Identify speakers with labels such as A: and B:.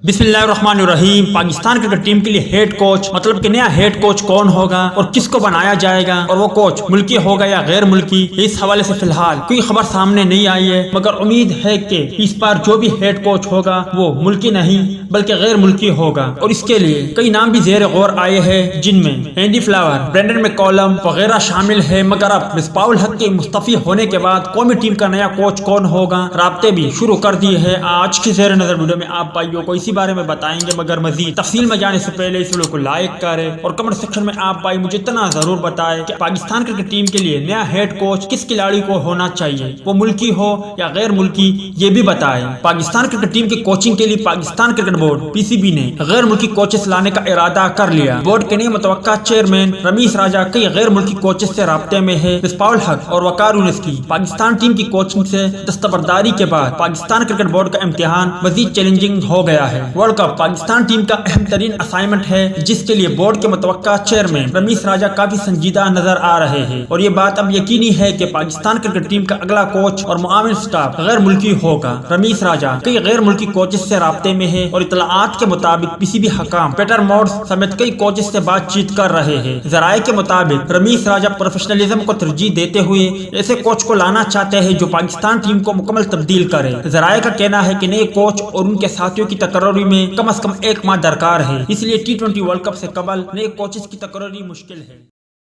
A: बिस्मिल्लाहिर्रहमानिर्रहीम। Pakistan cricket team के लिए हेड कोच मतलब कि नया हेड कोच कौन होगा और किसको बनाया जाएगा और वो कोच मुल्की होगा या गैर मुल्की, इस हवाले से फिलहाल कोई खबर सामने नहीं आई है, मगर उम्मीद है कि इस बार जो भी हेड कोच होगा वो मुल्की नहीं बल्कि गैर मुल्की होगा। और इसके लिए कई नाम भी जेर गौर आए हैं, जिनमें एंडी फ्लावर, ब्रेंडन मैककलम वगैरह शामिल है। मगर अब मिसबाहुल हक के मुस्तफी होने के बाद कौमी टीम का नया कोच कौन होगा, राब्ते भी शुरू कर दिए है। आज की जेर नजर वीडियो में आप भाइयों को इसी बारे में बताएंगे, मगर मजीद तफसील में जाने से पहले इस वीडियो को लाइक करें और कमेंट सेक्शन में आप भाई मुझे इतना जरूर बताएं कि पाकिस्तान क्रिकेट टीम के लिए नया हेड कोच किस खिलाड़ी को होना चाहिए, वो मुल्की हो या गैर मुल्की, ये भी बताएं। पाकिस्तान क्रिकेट टीम की कोचिंग के लिए पाकिस्तान क्रिकेट बोर्ड पीसीबी ने गैर मुल्की कोचेस लाने का इरादा कर लिया। बोर्ड के नए मुतवक्का चेयरमैन रमीश राजा कई गैर मुल्की कोचेस से राब्ते में है। मिसबाहुल हक और वकार यूनुस की पाकिस्तान टीम की कोचिंग से दस्तबरदारी के बाद पाकिस्तान क्रिकेट बोर्ड का इम्तिहान मजीद चैलेंजिंग हो गया है। वर्ल्ड कप पाकिस्तान टीम का अहम तरीन असाइनमेंट है, जिसके लिए बोर्ड के मुतवक्का चेयरमैन रमीश राजा काफी संजीदा नजर आ रहे हैं। और ये बात अब यकीनी है कि पाकिस्तान क्रिकेट टीम का अगला कोच और मुआविन स्टाफ गैर मुल्की होगा। रमीश राजा कई गैर मुल्की कोचेस से राब्ते में है और इतलाआत के मुताबिक पीसीबी हकाम पीटर मोर्स समेत कई कोचेस से बातचीत कर रहे हैं। जराये के मुताबिक रमीश राजा प्रोफेशनलिज्म को तरजीह देते हुए ऐसे कोच को लाना चाहते हैं जो पाकिस्तान टीम को मुकम्मल तब्दील करे। जराये का कहना है कि नए कोच और उनके साथियों की तकर्री में कम से कम एक माह दरकार है, इसलिए T20 वर्ल्ड कप से कबल नए कोचेस की तकर्री मुश्किल है।